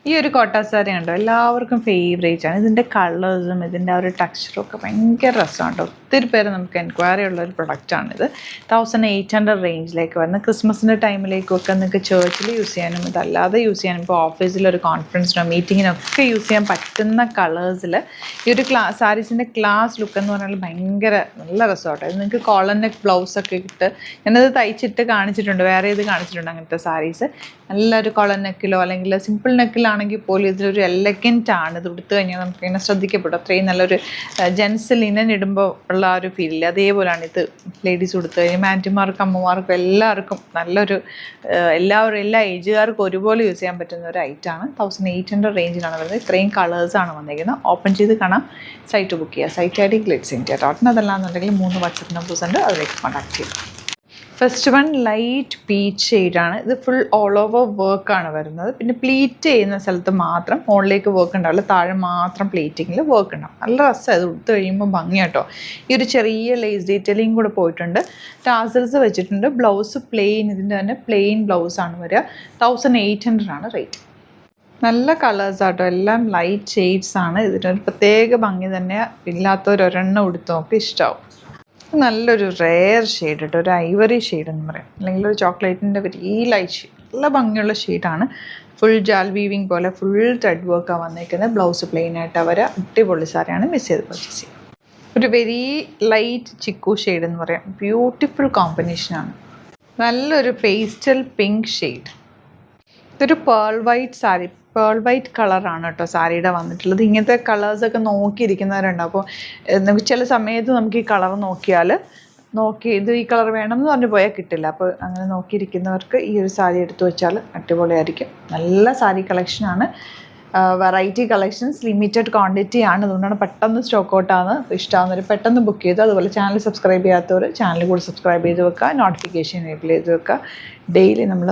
ഈ ഒരു കോട്ട സാരി ഉണ്ടോ എല്ലാവർക്കും ഫേവറേറ്റ് ആണ്. ഇതിൻ്റെ കളേഴ്സും ഇതിൻ്റെ ആ ഒരു ടെക്സ്ചറും ഒക്കെ ഭയങ്കര രസമാണ് കേട്ടോ. ഒത്തിരി പേര് നമുക്ക് എൻക്വയറി ഉള്ള ഒരു പ്രൊഡക്റ്റാണിത്. 1800 റേഞ്ചിലേക്ക് വരുന്നത്. ക്രിസ്മസിൻ്റെ ടൈമിലേക്കൊക്കെ നിങ്ങൾക്ക് ചേർച്ചിൽ യൂസ് ചെയ്യാനും ഇതല്ലാതെ യൂസ് ചെയ്യാനും ഇപ്പോൾ ഓഫീസിലൊരു കോൺഫറൻസിനോ മീറ്റിങ്ങിനൊക്കെ യൂസ് ചെയ്യാൻ പറ്റുന്ന കളേഴ്സിൽ ഈ ഒരു സാരീസിൻ്റെ ക്ലാസ് ലുക്ക് എന്ന് പറഞ്ഞാൽ ഭയങ്കര നല്ല രസമാട്ടോ. ഇത് നിങ്ങൾക്ക് കോളർ നെക്ക് ബ്ലൗസൊക്കെ ഇട്ട് ഞാനത് തയ്ച്ചിട്ട് കാണിച്ചിട്ടുണ്ട്, വേറെ ഇത് കാണിച്ചിട്ടുണ്ട് അങ്ങനത്തെ സാരീസ്. നല്ലൊരു കോളർ നെക്കിലോ അല്ലെങ്കിൽ സിമ്പിൾ നെക്കിലാണെങ്കിൽ പോലും ഇതിലൊരു എലഗൻ്റ് ആണ്. ഇത് എടുത്തു കഴിഞ്ഞാൽ നമുക്ക് ഇങ്ങനെ ശ്രദ്ധിക്കപ്പെടും. അത്രയും നല്ലൊരു ജെൻസ് ലിനൻ ഇടുമ്പോൾ ഉള്ള ആ ഒരു ഫീലില്ല, അതേപോലെയാണ് ഇത് ലേഡീസ് കൊടുത്തു കഴിഞ്ഞാൽ. ആൻറ്റിമാർക്കും അമ്മമാർക്കും എല്ലാവർക്കും നല്ലൊരു എല്ലാ ഏജുകാർക്കും ഒരുപോലെ യൂസ് ചെയ്യാൻ പറ്റുന്ന ഒരു ഐറ്റമാണ്. 1800 റേഞ്ചിലാണ് വരുന്നത്. ഇത്രയും കളേഴ്സാണ് വന്നിരിക്കുന്നത്. ഓപ്പൺ ചെയ്ത് കാണാം, സൈറ്റ് ബുക്ക് ചെയ്യുക. Site ID glitz India .in. അതല്ലാന്നുണ്ടെങ്കിൽ 3 വാട്സപ്പ് നമ്പേഴ്സ് ഉണ്ട്, അതിലേക്ക് കോൺടാക്ട് ചെയ്യുക. ഫസ്റ്റ് വൺ ലൈറ്റ് പീച്ച് ഷെയ്ഡാണ്. ഇത് ഫുൾ ഓൾ ഓവർ വർക്കാണ് വരുന്നത്. പിന്നെ പ്ലീറ്റ് ചെയ്യുന്ന സ്ഥലത്ത് മാത്രം മുകളിലേക്ക് വർക്ക് ഉണ്ടാവില്ല, താഴെ മാത്രം പ്ലീറ്റിങ്ങിൽ വർക്ക് ഉണ്ടാവും. നല്ല രസമാണ് ഇത് ഉടുത്ത് കഴിയുമ്പോൾ ഭംഗിയാട്ടോ. ഈ ഒരു ചെറിയ ലേസ് ഡീറ്റെയിലിംഗ് കൂടെ പോയിട്ടുണ്ട്. ടാസൽസ് വെച്ചിട്ടുണ്ട്. ബ്ലൗസ് പ്ലെയിൻ, ഇതിൻ്റെ തന്നെ പ്ലെയിൻ ബ്ലൗസാണ് വരിക. 1800 ആണ് റേറ്റ്. നല്ല കളേഴ്സാട്ടോ, എല്ലാം ലൈറ്റ് ഷെയ്ഡ്സ് ആണ്. ഇതിനൊരു പ്രത്യേക ഭംഗി തന്നെ. ഇല്ലാത്തവരൊരെണ്ണം ഉടുത്ത് നോക്കി ഇഷ്ടമാവും. നല്ലൊരു റെയർ ഷെയ്ഡ് കേട്ടോ, ഒരു ഐവറി ഷെയ്ഡ് എന്ന് പറയും, അല്ലെങ്കിൽ ഒരു ചോക്ലേറ്റിൻ്റെ വെരി ലൈറ്റ് ഷെയ്ഡ്. നല്ല ഭംഗിയുള്ള ഷെയ്ഡാണ്. ഫുൾ ജാൽ വീവിങ് പോലെ ഫുൾ ത്രെഡ് വർക്കാണ് വന്നിരിക്കുന്നത്. ബ്ലൗസ് പ്ലെയിൻ ആയിട്ട് അവർ അടിപൊളി സാരിയാണ്. മിസ് ചെയ്ത് പർച്ചേസ് ചെയ്യും. ഒരു വെരി ലൈറ്റ് ചിക്കു ഷെയ്ഡ് എന്ന് പറയാം. ബ്യൂട്ടിഫുൾ കോമ്പിനേഷനാണ്. നല്ലൊരു പേസ്റ്റൽ പിങ്ക് ഷെയ്ഡ്. ഇതൊരു pearl white sari, pearl white കളറാണ് കേട്ടോ സാരിയുടെ വന്നിട്ടുള്ളത്. ഇങ്ങനത്തെ കളേഴ്സൊക്കെ നോക്കിയിരിക്കുന്നവരുണ്ട്. അപ്പോൾ നമുക്ക് ചില സമയത്ത് നമുക്ക് ഈ കളർ നോക്കിയാൽ ഇത് ഈ കളർ വേണം എന്ന് പറഞ്ഞു പോയാൽ കിട്ടില്ല. അപ്പോൾ അങ്ങനെ നോക്കിയിരിക്കുന്നവർക്ക് ഈ ഒരു സാരി എടുത്തു വെച്ചാൽ അടിപൊളിയായിരിക്കും. നല്ല സാരി കളക്ഷനാണ്. വെറൈറ്റി കളക്ഷൻസ്, ലിമിറ്റഡ് ക്വാണ്ടിറ്റി ആണ്. അതുകൊണ്ടാണ് പെട്ടെന്ന് സ്റ്റോക്ക് ഔട്ടാണ്. ഇഷ്ടമാകുന്നവർ പെട്ടെന്ന് ബുക്ക് ചെയ്തു. അതുപോലെ ചാനൽ സബ്സ്ക്രൈബ് ചെയ്യാത്തവർ ചാനൽ കൂടി സബ്സ്ക്രൈബ് ചെയ്ത് വെക്കുക, നോട്ടിഫിക്കേഷൻ എനേബിൾ ചെയ്ത് വെക്കുക. ഡെയിലി നമ്മൾ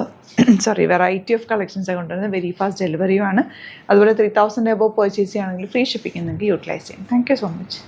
വെറൈറ്റി ഓഫ് കളക്ഷൻസ് കൊണ്ടുവരുന്നത്. വെരി ഫാസ്റ്റ് ഡെലിവറിയുമാണ്. അതുപോലെ 3000 എബോവ് പർച്ചേസ് ചെയ്യുകയാണെങ്കിൽ ഫ്രീ ഷിപ്പിംഗ് നിങ്ങൾക്ക് യൂട്ടിലൈസ് ചെയ്യാം. Thank you so much.